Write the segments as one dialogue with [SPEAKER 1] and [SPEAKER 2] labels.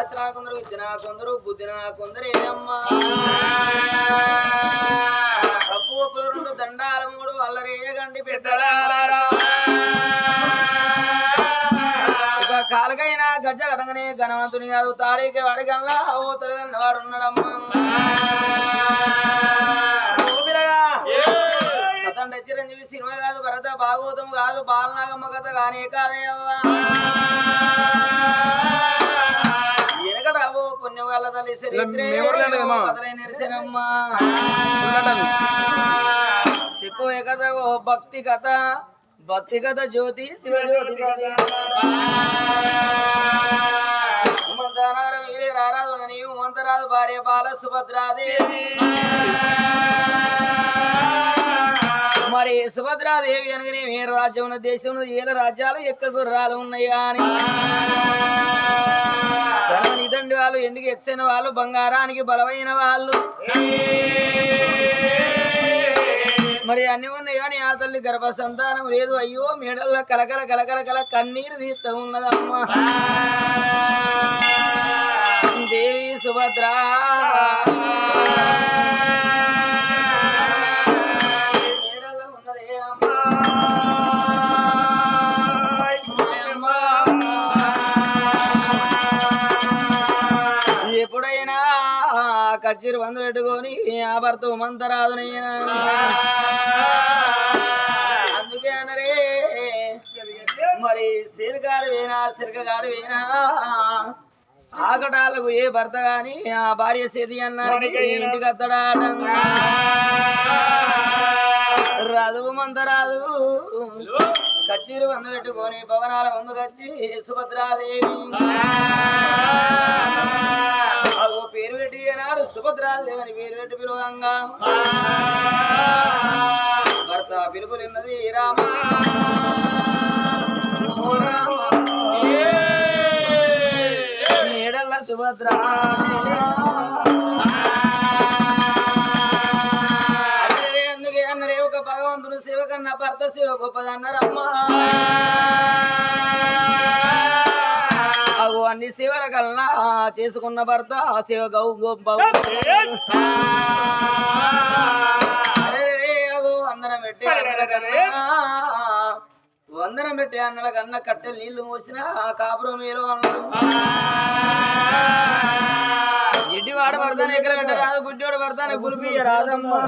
[SPEAKER 1] ఆస్తి కొందరు విద్య కొందరు బుద్ధి కొందరు ఏమమ్మా తప్పు ఒప్పులు రెండు దండాల మూడు అల్లరేయగండి పెట్టడారా ఇక కాలుకైనా గజ్జ కడగనే ఘనవంతుని కాదు తాడికి వాడికల్లా అవతలన్న వాడు ఉన్నాడమ్మా కథండి చిరంజీవి సినిమా కాదు భరత భాగవతం కాదు బాలనాగమ్మ కథ కానీ కాదేవా ఎనకడావో పుణ్యం వల్ల తల్లి నెరిసేనమ్మా చెప్పు ఏ కథ ఓ భక్తి కథ జ్యోతి శివజ్యోతి మంతనారం వీరే రారాదు నీవు మంతరాదు భార్య బాల సుభద్రాదేవి మరి సుభద్రాదేవి అనగానే ఏ రాజ్యం ఉన్న దేశం ఏళ్ళ రాజ్యాలు ఎక్క గుర్రాలు ఉన్నాయా అని నిదండి వాళ్ళు ఎండుకు ఎక్సైన వాళ్ళు బంగారానికి బలమైన వాళ్ళు మరి అన్ని ఉన్నాయి కానీ ఆ తల్లి గర్భ సంతానం లేదు అయ్యో మేడల్లో కలకల కలకల కల కన్నీరు తీస్తూ ఉన్నదమ్మా దేవి సుభద్ర ఎప్పుడైనా కచ్చిరు వంద పెట్టుకొని ఆ భర్త మంతరాదునైనా అందుకే అనరే మరి సిరకగాడు వేనా ఆకటాలకు ఏ భర్త గాని ఆ భార్య చేతి అన్నాడు ఇంటికి అత్తడాట రాదు మంతరాదు కచ్చిరు వంద పెట్టుకొని భవనాల ముందు కచ్చి సుభద్రాదేవి పేరు పెట్టి అన్నాడు సుభద్రాదేవి అని పేరు పెట్టి పిలువంగా భర్త పిలుపులున్నది రామా ఏడల్ల సుభద్ర అందుకే అన్నరే ఒక భగవంతుడు శివ కన్నా భర్త శివ గొప్పదన్నారమ్మా అవు అన్ని శివల కన్నా చేసుకున్న భర్త శివ గౌ గొప్ప వందనం పెట్టి అన్నల కన్నా కట్టెలు నీళ్లు మోసిన కాపురం మీరు అన్నాడు ఎడ్డివాడ పడతాను ఎక్కడ పెట్ట రాదు గుడ్డివాడు పడతాను గురిపియ రాదమ్మా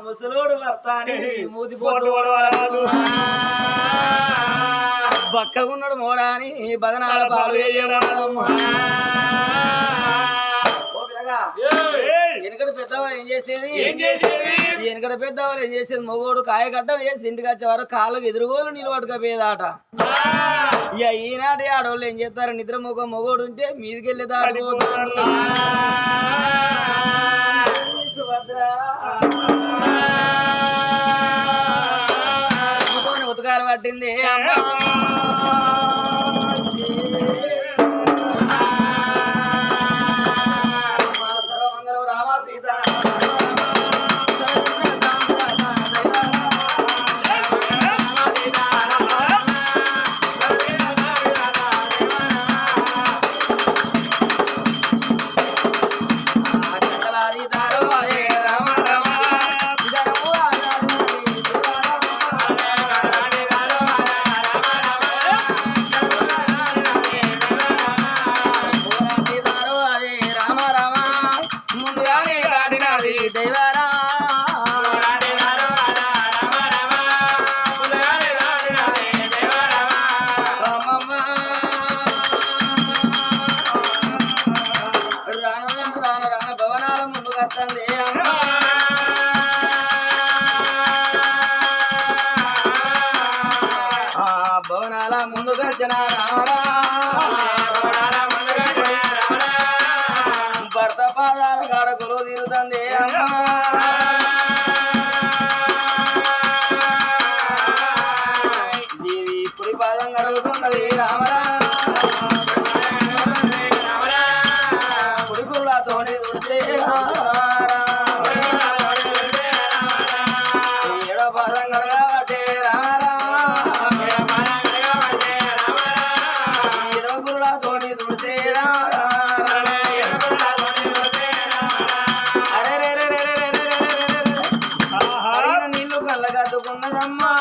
[SPEAKER 1] ముసలోడు పడతాని మూతిపోటు రాదు బక్కగున్నాడు మోడాని బదనాల పాలు వెనకడ పెద్దవాళ్ళు ఏం చేసేది మొగోడు కాయగడ్డలు వేసి ఇంటికి వచ్చేవారు కాళ్ళకు ఎదురుగోలు నిలబడకపోయేదాట ఇక ఈనాటి ఆడవాళ్ళు ఏం చేస్తారు నిద్ర మొగోడు ఉంటే మీదికి వెళ్ళి దాటిపోతాడు ఉతకాలు పట్టింది అమ్మా భవనాల ముందుగా భర్త పాదాల కాడ గురువు తీరుతుంది దేవి పురి పాదం కడుగుతున్నది రామరా పుడికులతోటి తుడితే ఏడో పాదం కడగబట్టే రామరా అల్లుకున్నదమ్మా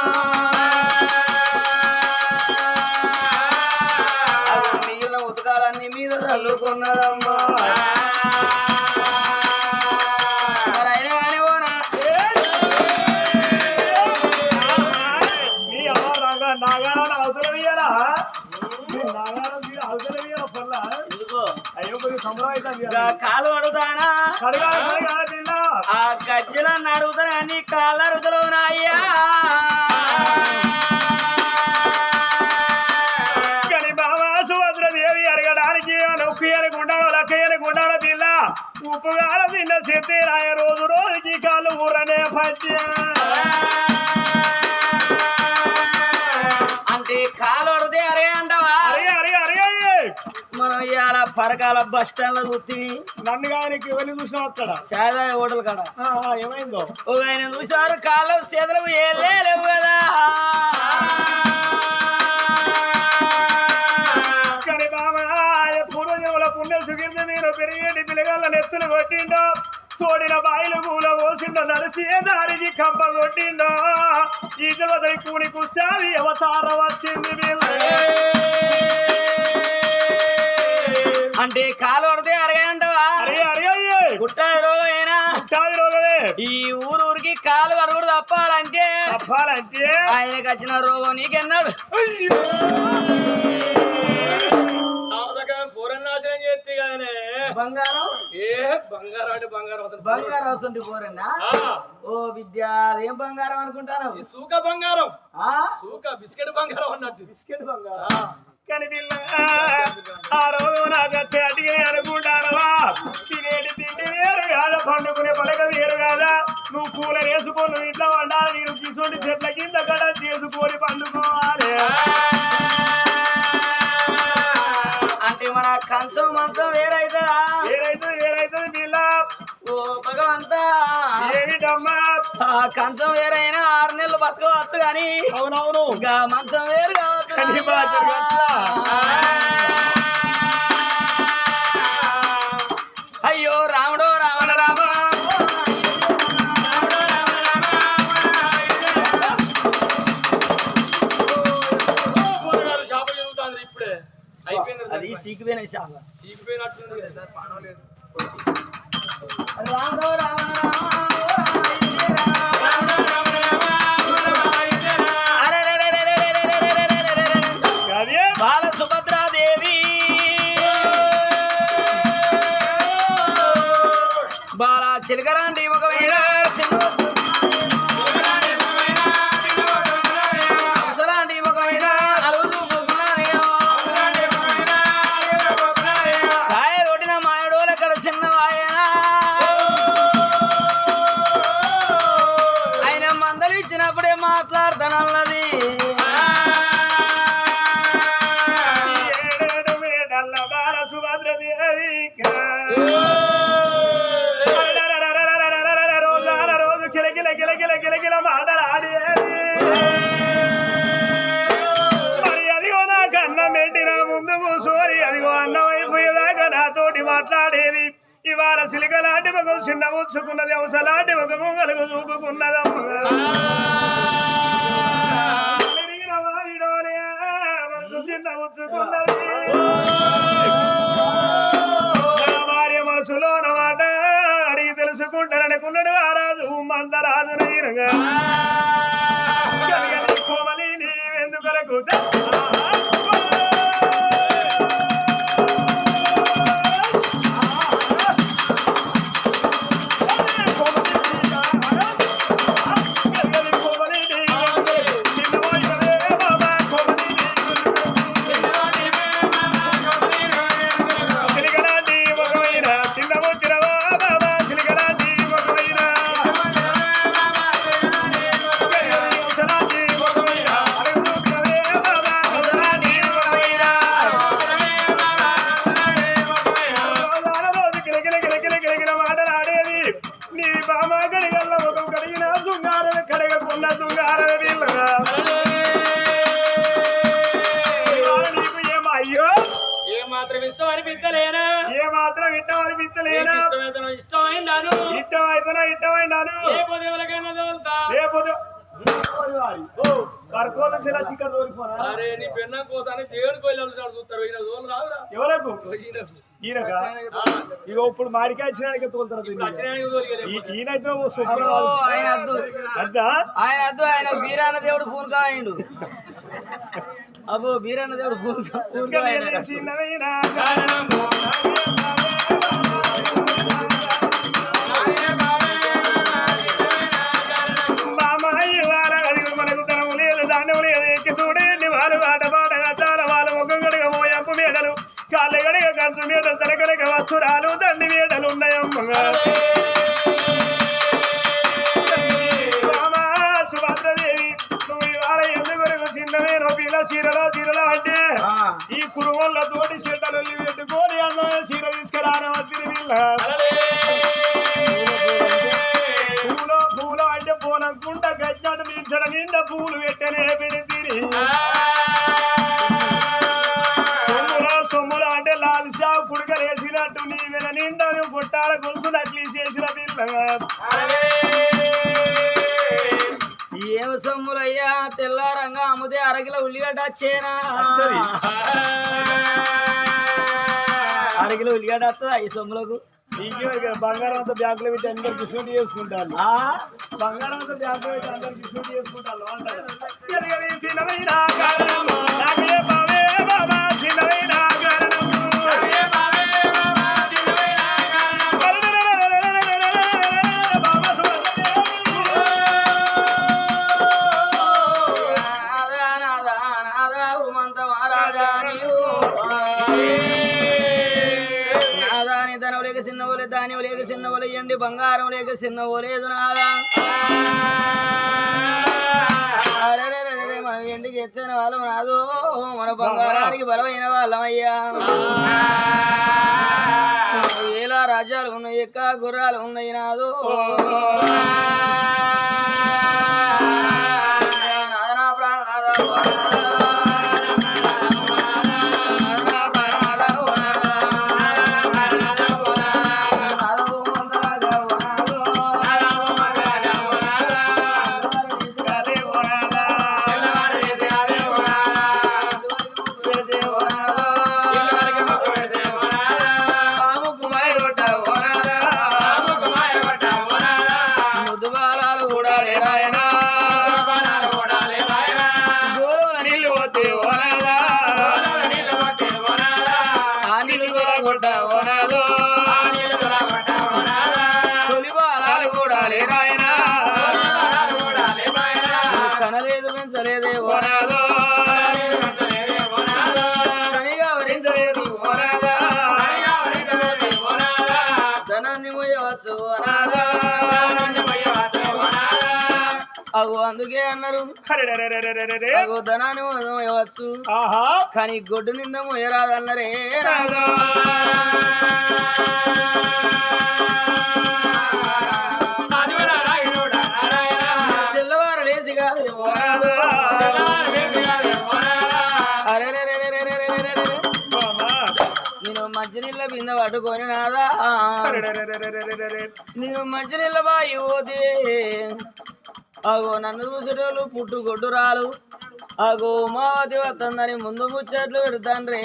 [SPEAKER 1] మిగిలిన ఉతకాలన్నీ మీద అల్లుకున్నదమ్మా కాలు అడుగుతానా ఆ గజ్జలన్న అడుగుతా కానీ కాళ్ళు అడుగుతున్నాయ్యా కానీ బాబా సుభద్రదేవి అడగడానికి నొక్కియని గుండాల లక్కయ్యని గుండాల పిల్ల ఉప్పుగాల తిన్న చెత్తే రాయ రోజు రోజుకి కాళ్ళు ఊరనే పచ్చ అంటే కాలు అడిగితే అరే అంటావా మనం ఇవాళ పరకాల బస్ స్టాండ్ లో చూసి నన్ను కానీ ఎవరిని చూసినా అక్కడ చాయ్ హోటల్ కాడ ఏమైందో ఒక ఆయన చూసారు కాళ్ళు చేతులకు లేవు కదా కానీ బాబా పూర్వజముల పుణ్య సుగిరిని మీరు పెరిగేటి పిల్లగాళ్ళ నెత్తులు కొట్టిండో తోడిన బాయిలు పూల పోసిండో నడిసి దారికి కంప కొట్టిండో ఈ వదిలి కూని కూర్చారి అవతారం వచ్చింది అంటే కాలు పడితే అరగంటవా గుట్టాది రోగమేనా రోగమే ఈ ఊరికి కాలు అడుగుడు తప్పాలంటే ఆయనకు వచ్చిన రోగం నీకెన్నాడు పూరన్నాశనం చేస్తే కానీ బంగారం బంగారం అంటే బంగారం అసలు బంగారం వస్తుంది పూరన్నా ఓ విద్య ఏం బంగారం అనుకుంటాను సూక బంగారం సూక బిస్కెట్ బంగారం అన్నట్టు బిస్కెట్ బంగారం కానీ ఆ రోజు నాకైతే అడిగే అనుకుంటానవా తినేటి తిండి వేరు కాదా పండుకునే పలక వేరు కాదా నువ్వు కూలర్ వేసుకొని నువ్వు ఇంట్లో వండాలి నేను తీసుకొని చెట్ల కింద కడ చేసుకొని పండుకోవాలి అంటే మన కంచం మంచం వేరైతుందా వేరైతుంది వీళ్ళ ఓ భగవంతా ఏమిటమ్మా కంచం వేరైనా 6 నెలలు బతకవచ్చు కానీ అవునవును ఇంకా మంచం వేరు కావచ్చు అయ్యో రాముడో రావణ రామ షాపు చదువుతుంది ఇప్పుడే అయిపోయింది అది సీకిపోయిన షాప్ సీకిపోయినట్టుంది కదా పానం లేదు రాముడో రావణ బాల సుభద్రాదేవి బాల చిలకలాంటి ఒకవేళ అవసరాంటి ఒకవేళ అలుగు కాయ కొట్టిన మాయడోలు అక్కడ చిన్నవాయన ఆయన మందలు ఇచ్చినప్పుడే మాట్లాడతానన్నది రోజు కిలకిల కిలకిల కిలకిల మాటలాడి మరి అదిగో నాకు అన్నం పెట్టిన ముందు కూర్చోని అదిగో అన్నం అయిపోయేదాకా నాతోటి మాట్లాడేది ఇవాళ సిలికలాంటి ఒక చిన్న ఉంచుకున్నది అవసలాంటి ఒక ముంగలకు చూపుకున్నదమ్మ చిన్న ఉంచుకున్నది భార్య మనసులో మాట అడిగి తెలుసుకుంటారనుకున్నాడు ఆ రాజు మందరాజు నైరంగా కోమలి నీవెందుకు ఇష్టం అనిపించలేనా?
[SPEAKER 2] ఇట్టమైనాను రేపు
[SPEAKER 1] అరే నీ పెన్న కోసాన్ని దేవుడికి వెళ్ళి చూస్తారు
[SPEAKER 2] ఎవరకు ఇక ఇప్పుడు మాడికాయ వచ్చినాక తోలుతారు ఈయనైతే
[SPEAKER 1] ఆయన వీరాన్న దేవుడు పూలు కాయండు అబ్బో వీరాన్న దేవుడు పూలు
[SPEAKER 2] కాళ్ళ గడగ కంచు మీటలు తలకరగ వస్తురాలు దండి మీటలు ఉన్నాయమ్మ సుభద్రదేవి నువ్వు ఇవాళ ఎందుకు చిన్నవేనో పిల్ల చీరలో అంటే ఈ కురువల్ల తోటి చెడ్డలు పెట్టుకొని అన్న చీర తీసుకురాను తిరిగి పూలో అంటే పోనకుంట గజ్జాటు తీర్చడ నిండా పూలు పెట్టనే పెడితే సొమ్ములు అంటే లాల్ షా కుడకలేసినట్టు నీ వెన నిండా గుట్టాల గొలుసు నక్లీ చేసిన పిల్ల
[SPEAKER 1] ఏం సొమ్ములయ్యా తెల్లారంగా అమ్ముతే అరకిలో ఉల్లిగడ్డ వచ్చేనా అరకిలో ఉల్లిగడ్డ వస్తుందా ఈ సొమ్ములకు
[SPEAKER 2] బంగారం అంతా బ్యాంకులో పెట్టి అందరు డిస్కౌంట్ చేసుకుంటారు బంగారం అంతా బ్యాంకులో పెట్టి అందరు డిస్కౌంట్ చేసుకుంటారు
[SPEAKER 1] ధాన్యం లేక చిన్నవో లేయండి బంగారం లేక చిన్నవో లేదు నాదా మనం ఎండికి ఎచ్చిన వాళ్ళం నాదో మన బంగారానికి బలమైన వాళ్ళం అయ్యా ఎలా రాజ్యాలు ఉన్నాయి ఎక్క గుర్రాలు ఉన్నాయి నాదో నాదనా ప్రాణనాదా అందుకే అన్నారు ధనాన్ని ఇవ్వచ్చు కానీ గొడ్డు నింద మొయ్యరాదన్నరే తెల్లవారు లేచి కాదు నేను మంచినీళ్ళ బింద పట్టుకొని నాదా నేను మంచినీళ్ళ బాయి పోతే అగో నన్ను చూసేటోళ్ళు పుట్టుగొడ్డు రాలు అగో ఉమావతి వస్తుందని ముందు ముచ్చట్లు పెడతాండ్రే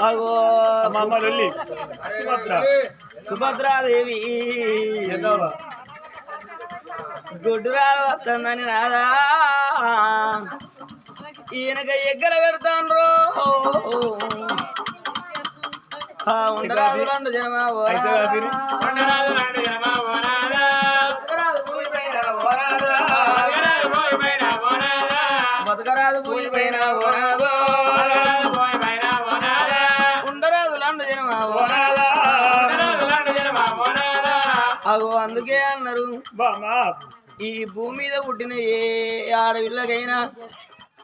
[SPEAKER 1] అగో సుభద్రాదేవి గొడ్డు రాలు వస్తుందని నాదా ఈయనక ఎగ్గర పెడతాండ్రో ఉండరాదు రెండు జనమా బతకరాదు పూలిపోయిన ఉండరాదు రెండు జనమా అగో అందుకే అన్నారు ఈ భూమి మీద పుట్టిన ఏ ఆడపిల్లకైనా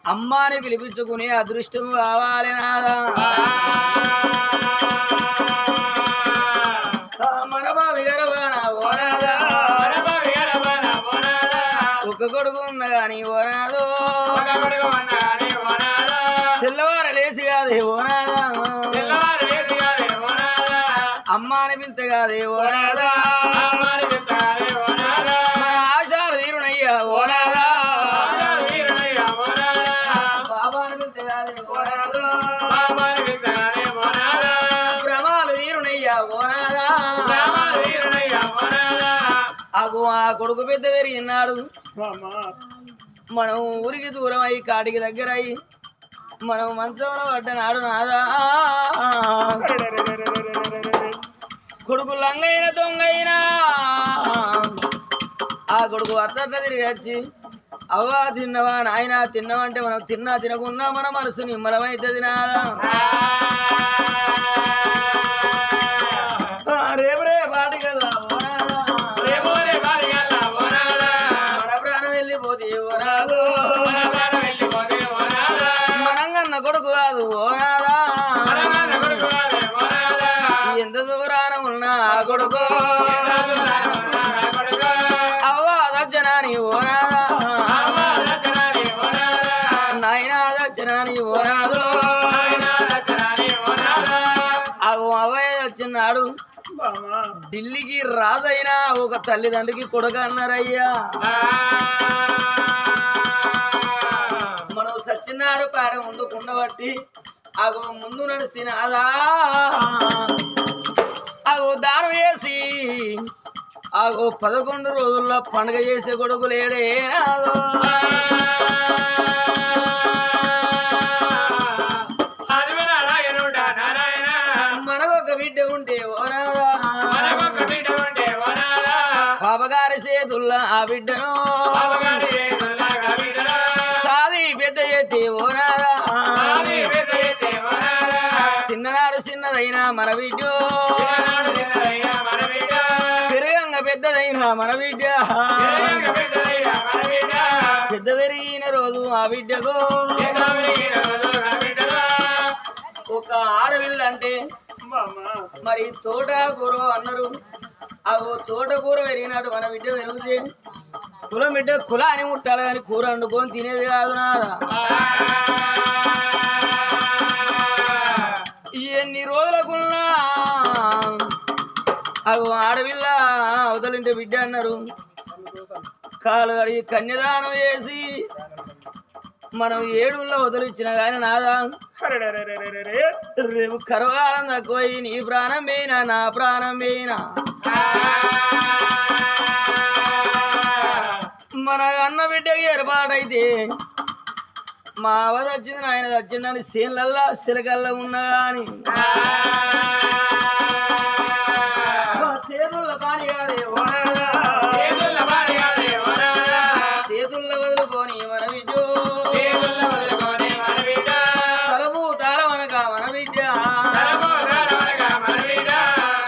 [SPEAKER 1] అమ్మాని పిలిపించుకునే అదృష్టం కావాలి నాదా ఒక్క కొడుకు ఉన్న గాని ఓనాదో తెల్లవారు లేసి కాదే ఓనాదా అమ్మాని వింత కాదే ఓనాదా మన ఆశాలు తీరునయ్యా ఓనాదా బాబాని వింత కాదే ఓనాదా భ్రమాలు తీరునయ్యా ఓనాదా అగు ఆ కొడుకు పెద్ద పెరిగినాడు మనం ఊరికి దూరం అయ్యి కాటికి దగ్గర అయ్యి మనం మంచంలో పడ్డనాడు నాదా కొడుకు లంగైన దొంగైనా ఆ కొడుకు అట్లా తిరిగి వచ్చి అవ్వా తిన్నవా నాయన తిన్నావంటే మనం తిన్నా తినకున్నా మన మనసు నిమ్మలమైతుంది నాదా రేపు రే బాటి కదా మన ప్రాణం వెళ్ళిపోతే ఓనాదు మనంగన్న కొడుకు కాదు ఓనాదా ఎంత దూరాన ఉన్నా ఆ కొడుకు అవ్వా దచ్చనాని ఓనాదా నాయనా దచ్చనాని ఓనాదు అవు అవయ్య వచ్చినాడు ఢిల్లీకి రాజైనా ఒక తల్లిదండ్రికి కొడుకు అన్నారయ్యా మనం సచ్చినాడు పాడ ముందు కుండబట్టి అగో ముందు నడిచిన అదా అగో దానం వేసి అగో 11 రోజుల్లో పండుగ చేసే కొడుకు లేడే మనకొక బిడ్డ ఉంటే ఓనాదా పాపగారి చేతుల్లా ఆ బిడ్డను సాది పెద్ద ఎత్తి ఓనాదా చిన్ననాడు చిన్నదైనా మన బిడ్డ పెరుగంగ పెద్దదైనా మన బిడ్డ పెద్ద పెరిగిన రోజు ఆ బిడ్డకు ఒక ఆడపిల్ల అంటే మరి తోటకూర అన్నారు అవు తోటకూర పెరిగినాడు మన బిడ్డ పెరిగితే కులం బిడ్డ కుల అని ముట్టాలి కానీ కూర వండుకొని తినేది కాదు నాదా ఎన్ని రోజులకున్నా అవు ఆడపిల్ల అవతలింటే బిడ్డ అన్నారు కాలు కడిగి కన్యదానం చేసి మనం ఏడుల్లో వదిలిచ్చిన కానీ నాదా రేపు కరవాలం తక్కువయి నీ ప్రాణం పోయినా నా ప్రాణం పోయినా మన అన్న బిడ్డకి ఏర్పాటైతే మా అవ వచ్చింది ఆయన వచ్చిందని సేన్లల్లా సిలకల్లా ఉన్నా కానీ చేతుల్లో పాని కాదే చేతుల్లో వదులుకొని మన బిడ్డ తలపు తాళమనక మన బిడ్డ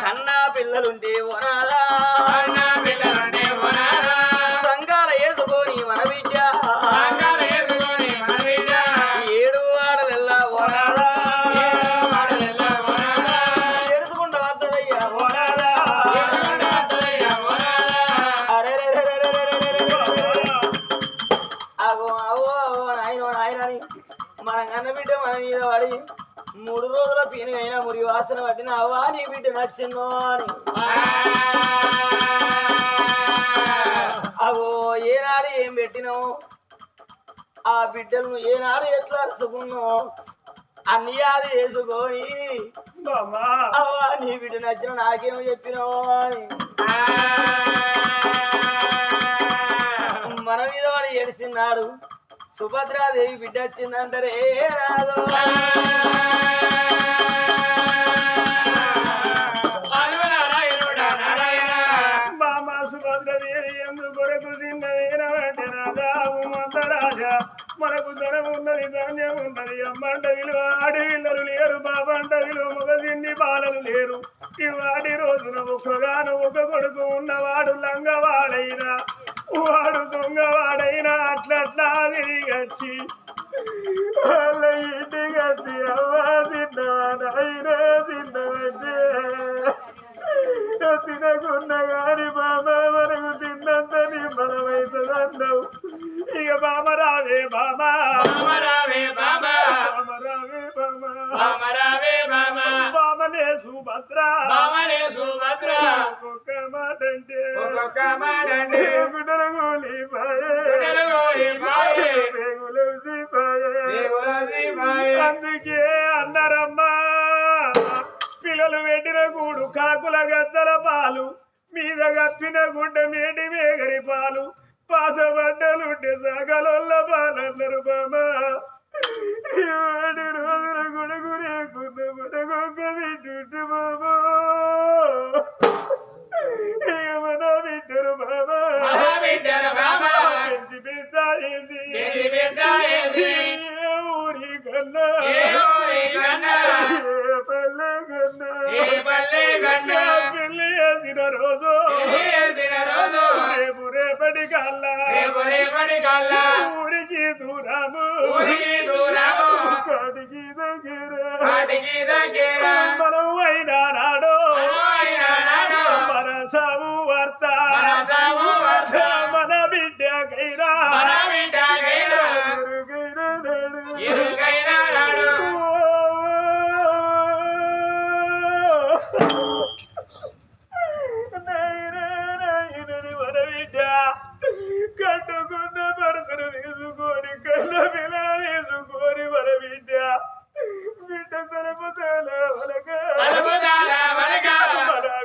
[SPEAKER 1] కన్నా పిల్లలుంటే ఓనాదా సంఘాల వేసుకొని మన బిడ్డ ఏడు ఆడలెల్లా ఓనాదా ఏడుచుకుంటా వద్దదయ్యా ఓనాదా అగో అవో అవో నాయనని మన కన్న బిడ్డ మన మీద పడి 3 రోజుల పీనుగైనా మురి వాసన పట్టిన అవ్వా నీ బిడ్డ నచ్చిందో అని అవో ఏనాడు ఏం పెట్టినావు ఆ బిడ్డలను ఏనాడు ఎట్లా అరుచుకున్నావు అన్ని అది వేసుకొని అవ్వా నీ బిడ్డ నచ్చిన నాకేమో చెప్పినావు అని మన మీద వాడు ఏడిసిన్నాడు సుభద్రాదేవి బిడ్డ వచ్చిందంటారే రాదు
[SPEAKER 2] సుభద్రదేవి ఎందుకు కొరకు తిన్నవేనవంటే రాజావు మందరాజా మనకు ధనం ఉన్నది ధాన్యం ఉన్నది అమ్మంట విలువ ఆడవిల్లలు లేరు బాబంట విలువ మగదిండి బాలలు లేరు ఈ వాడి రోజున ఒక్కగాను ఒక కొడుకు ఉన్నవాడు లంగవాడైనా వాడు దొంగవాడైనా అట్లట్లా తిరిగచ్చి వాళ్ళ ఇంటికి వచ్చి అవ్వా తిన్నవాడైనా తిన్నవంటే తినకున్నా గాని బాబా మనకు తిన్నంత నిమ్మలమైతుంది అన్నావు ఇక బామ రావే బాబా
[SPEAKER 1] బామరావే బామ
[SPEAKER 2] బామనే సుభద్ర
[SPEAKER 1] బామనే సుభద్ర
[SPEAKER 2] ఒక్కొక్క మాటంటే
[SPEAKER 1] ఒక్కొక్క మాటంటే
[SPEAKER 2] గుడ్డలు గోలిపాయే
[SPEAKER 1] గుడ్డలు గోలిపాయే
[SPEAKER 2] పేగులు సీపాయే
[SPEAKER 1] పేగులు సీపాయే
[SPEAKER 2] అందుకే అన్నారమ్మా పిల్లలు పెట్టిన గూడు కాకుల గద్దల పాలు మీద గప్పిన గుడ్డ మేటి మేగరి పాలు పాసబడ్డలుంటే సగలొల్ల పాలన్నారు బామా ఏడు రోజుల గుడుగు రేకున్న గుడగొక్క వింటుంటే బాబా మన వింటారు బాబా పెంచి పెద్ద చేసి ఊరి కన్నా పల్లె కన్నా పెళ్లి చేసిన రోజు రేపు రేపటి కల్లా ఊరికి దూరము కాటికి దగ్గర మనం అయినా నాడు మన సాము వార్త మన బిడ్డకైనా ఇరుగైనా నాడు కట్టుకున్న భర్తను తీసుకొని కన్న పిల్లలు తీసుకొని మన బిడ్డ తలపుతాల మన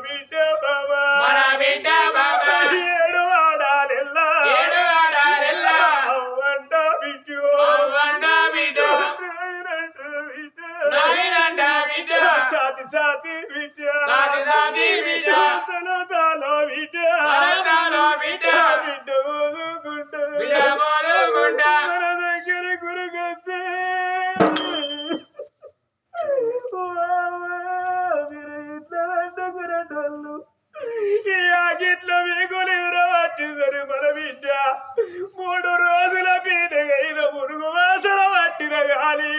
[SPEAKER 2] బిడ్డ బాబా ఏడు ఆడాలెల్లా అవ్వంట బిడ్డ సాతి బిడ్డ తల బిడ్డ మోదుకుంటా మన దగ్గర గురిగొచ్చే మీరు ఇట్లా గురటోళ్ళు ఈ ఆగిట్లో మీకు నిద్రపట్టిందని మన బిడ్డ 3 రోజుల పీటగైన మురుగు వాసన పట్టిన గాలి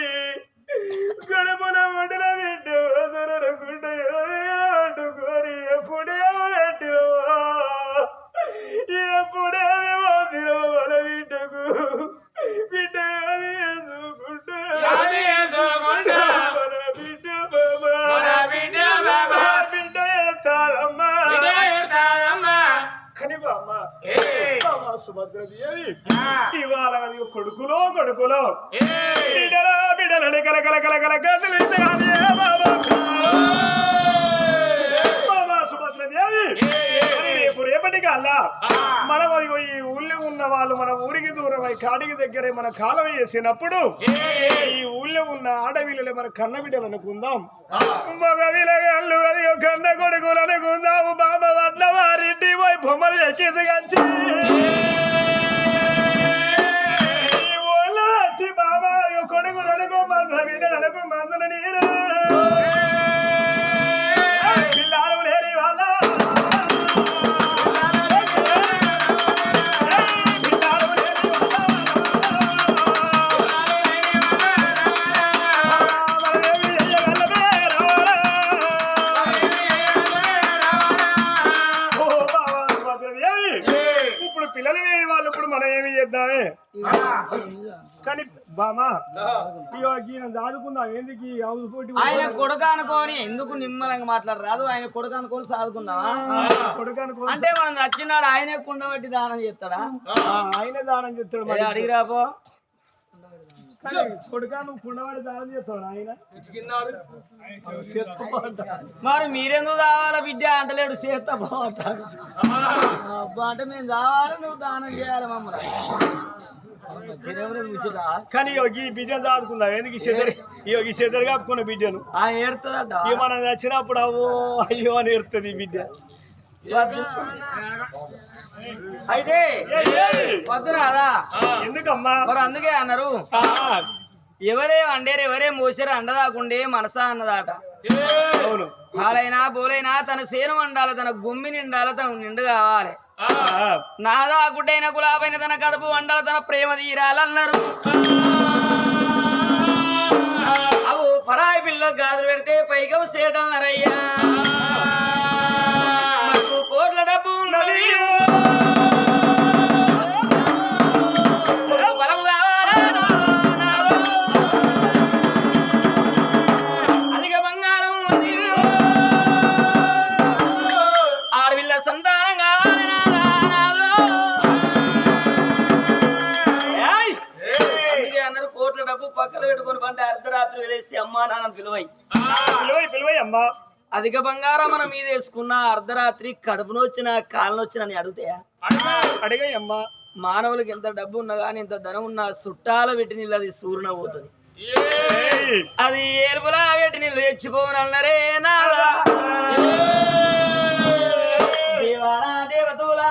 [SPEAKER 2] గడుపున ఉండిన బిడ్డ వదలనుకుంటే అంటుకొని ఎప్పుడేమో పెట్టినవా ఎప్పుడేమో వదినవా మన బిడ్డకు బిడ్డ అది వేసుకుంటా మన బిడ్డ బాబా బిడ్డ ఎత్తాదమ్మా కానీ బామ్మ సుభద్రదేవి ఇవాళ కొడుకులో బిడ్డలని కలకల గంటలు సుభద్రదేవి రేపటికి అల్లా మనం ఈ ఊళ్ళో ఉన్న వాళ్ళు మన ఊరికి దూరమై కాడికి దగ్గర మన కాలం వేసినప్పుడు ఈ ఊళ్ళో ఉన్న ఆడవిల్లలే మన కన్న బిడ్డలు అనుకుందాం మగ విలగళ్ళు అది కన్న కొడుకులు అనుకుందాము బామ్మ వడ్ల వారింటి పోయి బొమ్మలు ఎక్కేసి బాబా కొడుకు నడుకో మందుల బిడ్డ నడుకో మందుల నీరు పిల్లలు లేని వాళ్ళ ఇప్పుడు పిల్లలు లేని వాళ్ళు ఇప్పుడు మనం ఏమి చేద్దామే కానీ బామా చదువుకుందాం ఎందుకు హౌస్ పోటీ
[SPEAKER 1] ఆయన కొడుక అనుకోని ఎందుకు నిమ్మలంగా మాట్లాడరాదు ఆయన కొడుక అనుకోని చదువుకుందామా అంటే మనం నచ్చినాడు ఆయనే కుండబట్టి దానం చేస్తాడా
[SPEAKER 2] ఆయనే దానం చేస్తాడు మరి
[SPEAKER 1] అడిగిరాపో
[SPEAKER 2] కొడుక నువ్వు కుండబడి దానం చేస్తాడు ఆయన
[SPEAKER 1] మరి మీరెందుకు కావాలా బిడ్డ అంటలేడు చేస్తా బాగుంటాడు అంటే మేము కావాలి నువ్వు దానం చేయాలి మమ్మల్ని
[SPEAKER 2] కానీ ఈ బిడ్డను దాదుకుందాం ఎందుకు ఈ చెద్దరు కాపుకున్న బిడ్డను
[SPEAKER 1] ఏడుతుందట
[SPEAKER 2] మనం నచ్చినప్పుడు అవో అయ్యో అని ఏడుతుంది ఈ బిడ్డ
[SPEAKER 1] అయితే వద్దురాదా
[SPEAKER 2] ఎందుకమ్మా
[SPEAKER 1] మరి అందుకే అన్నారు ఎవరే వండేరు ఎవరే మోసారు అండదాకుండే మనసా అన్నదాట
[SPEAKER 2] అవును
[SPEAKER 1] పాలైనా బోలైనా తన సేను వండాలి తన గుమ్మి నిండాలి తన నిండు కావాలి నాదా గుడ్డైన గులాబైన తన కడుపు వండాలి తన ప్రేమ తీరాలన్నారు అవు పరాయి పిల్ల గాజులు పెడితే పైగా సేటన్నారయ్యా కోట్ల డబ్బు ఉన్నది అధిక బంగారం మన మీద వేసుకున్న అర్ధరాత్రి కడుపును వచ్చిన కాళ్ళను వచ్చిన అని అడుగుతాయా?
[SPEAKER 2] అడిగాయమ్మా.
[SPEAKER 1] మానవులకి ఎంత డబ్బు ఉన్నా కానీ ఎంత ధనం ఉన్నా చుట్టాల వెట్టి నీళ్ళు అది సూర్యున పోతుంది. అది ఏలుపులా వెట్టి నీళ్ళు తెచ్చిపోనల్లరే నాదా దేవారా దేవతూలా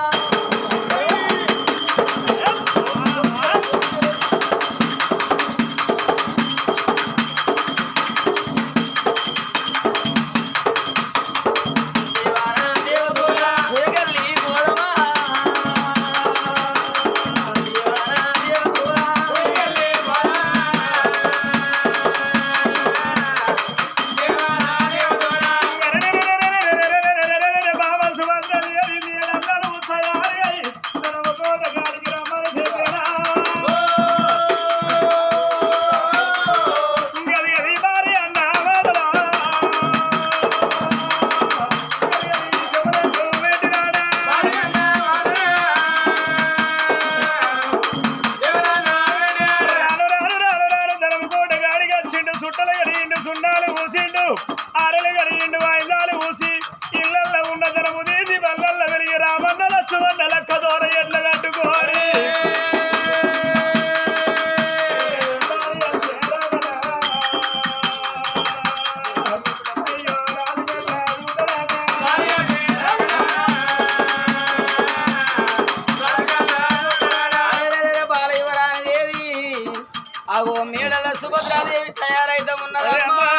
[SPEAKER 1] అగో మేడల సుభద్రాదేవి తయారైతమున్నదమ్మా.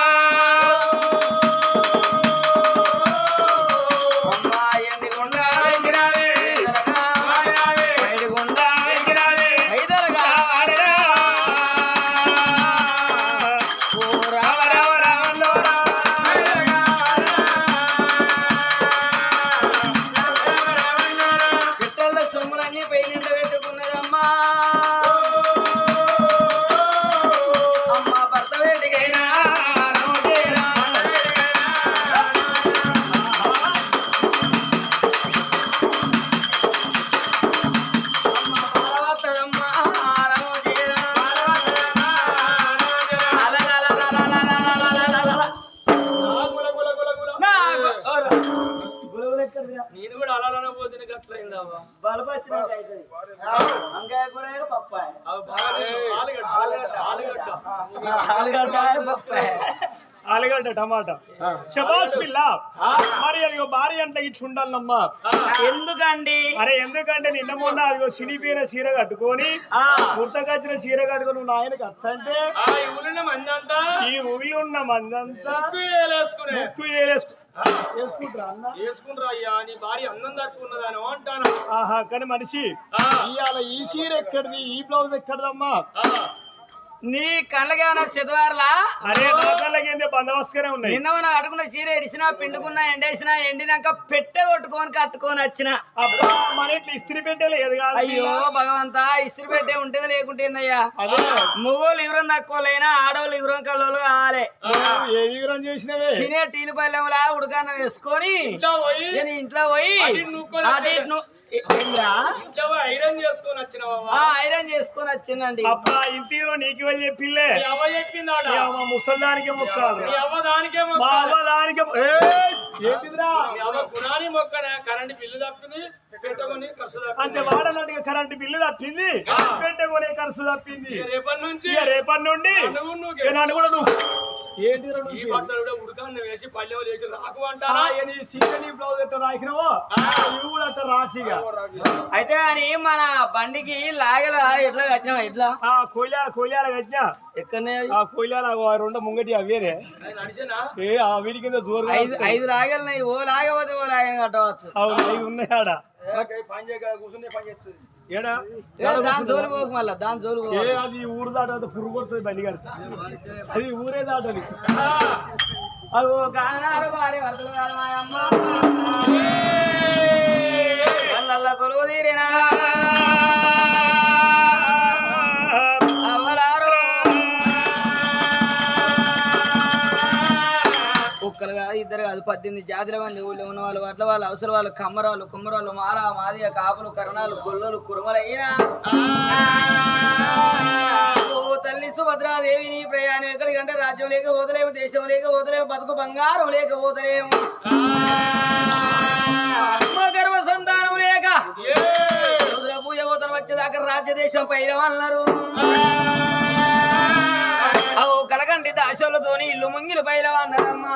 [SPEAKER 1] నేను కూడా అలానే పోతే గట్లయిందవ్వా.
[SPEAKER 2] ఆలుగడ్డ టమాటా శబాష్ పిల్ల. మరి అది భార్య అంటే ఇట్లుండాలమ్మా.
[SPEAKER 1] ఎందుకండి?
[SPEAKER 2] అరే ఎందుకంటే నిన్న మొన్న అదిగో సినిపోయిన చీర కట్టుకొని గుర్తకొచ్చిన చీర కట్టుకొని నాయనకి అత్తంటే ఈ ఊళ్ళో ఉన్న మందంతా ముక్కు వేసుకుంటారా అన్న?
[SPEAKER 1] వేసుకుంటారా అయ్యా? నీ భార్య అందం తక్కున్నదాని అంటాను.
[SPEAKER 2] ఆహా కానీ మనిషి ఇవాళ ఈ చీర ఎక్కడిది, ఈ బ్లౌజ్ ఎక్కడదమ్మా?
[SPEAKER 1] నీ కళ్ళగాన చదవారలా?
[SPEAKER 2] అరే నా కళ్ళకి బందోబస్తుగానే ఉన్నాయి.
[SPEAKER 1] నిన్న మనం అడుగున్న చీర ఎడిసినా పిండుకున్నా ఎండేసినా ఎండినాక పెట్టె కొట్టుకొని కట్టుకొని వచ్చిన.
[SPEAKER 2] అబ్బా మన ఇంట్లో ఇస్త్రీ పెట్టే లేదు కాదు.
[SPEAKER 1] అయ్యో భగవంతా, ఇస్త్రీ పెట్టే ఉంటేది లేకుంటేందయ్యా. అదే మొగోళ్ళు ఇవరం తక్కువలైనా ఆడవాళ్ళు ఇవరం కళ్ళు కావాలి.
[SPEAKER 2] ఏ వివరం చేసినవే
[SPEAKER 1] తినే టీలు పల్లెంలా ఉడకాన్న వేసుకొని ఇంట్లో పోయి ఐరన్ చేసుకొని వచ్చిన. ఐరన్ చేసుకొని వచ్చిందండి.
[SPEAKER 2] అబ్బా ఇంటిలో నీకు చెప్పిల్లే ముసల్దానికే మొక్కాలి.
[SPEAKER 1] కరెంట్ బిల్లు తప్పింది పెట్టుకొని ఖర్చు
[SPEAKER 2] అంటే వాడనట్టుగా కరెంట్ బిల్లు తప్పింది, పెట్టుకునే ఖర్చు తప్పింది. రేపటి నుండి నన్ను కూడా నువ్వు ఏంటి
[SPEAKER 1] ఉడకాన్ని వేసి పల్లె వేసి రాకు అంటారా?
[SPEAKER 2] బ్లౌజ్ ఎట్లా రాకినావో ఇవి కూడా అట్లా రాసిగా.
[SPEAKER 1] అయితే అని మన బండికి లాగల ఎట్లా కట్టినా? ఎట్లా
[SPEAKER 2] కోయిలాల కట్టినా.
[SPEAKER 1] ఎక్కడనే
[SPEAKER 2] ఆ కోయిలాల రెండు ముంగటి అవేనే వీడి కింద జోరు
[SPEAKER 1] 5 లాగలున్నాయి. ఓ లాగపోతే ఓ లాగ కట్టవచ్చు.
[SPEAKER 2] అవును అవి ఉన్నాయి ఆడ.
[SPEAKER 1] కూర్చుంటే పని చేస్తుంది. దాని జోలు పోకు మళ్ళా, దాని జోలు
[SPEAKER 2] అది ఊరు దాట పురుగు కొడుతుంది బండి గారు. అది ఊరే దాటది.
[SPEAKER 1] అది కానాడు భార్య భర్తలు కాదు మా అమ్మ వాళ్ళ కొలువు తీరినా ఒక్కలుగా ఇద్దరు కాదు 18 జాతుల మంది ఊళ్ళో ఉన్న వాళ్ళు అట్ల వాళ్ళు అవసరం వాళ్ళు కమ్మరాలు కుమ్మరాలు మాల మాదిగ కాపులు కరణాలు గొల్లలు కురుమలైనా ఓ తల్లి సుభద్రాదేవి నీ ప్రయాణం ఎక్కడికంటే రాజ్యం లేక పోతలేము దేశం లేక పోతలేము బతుకు బంగారం లేక పోతలేము గర్భ సంతానం లేక రుద్ర పూజ పోతలు వచ్చేదాకా రాజ్య దేశం పైన అన్నారు కలకండి దాశలతోని ఇల్లు ముంగిలు పైన అన్నారమ్మా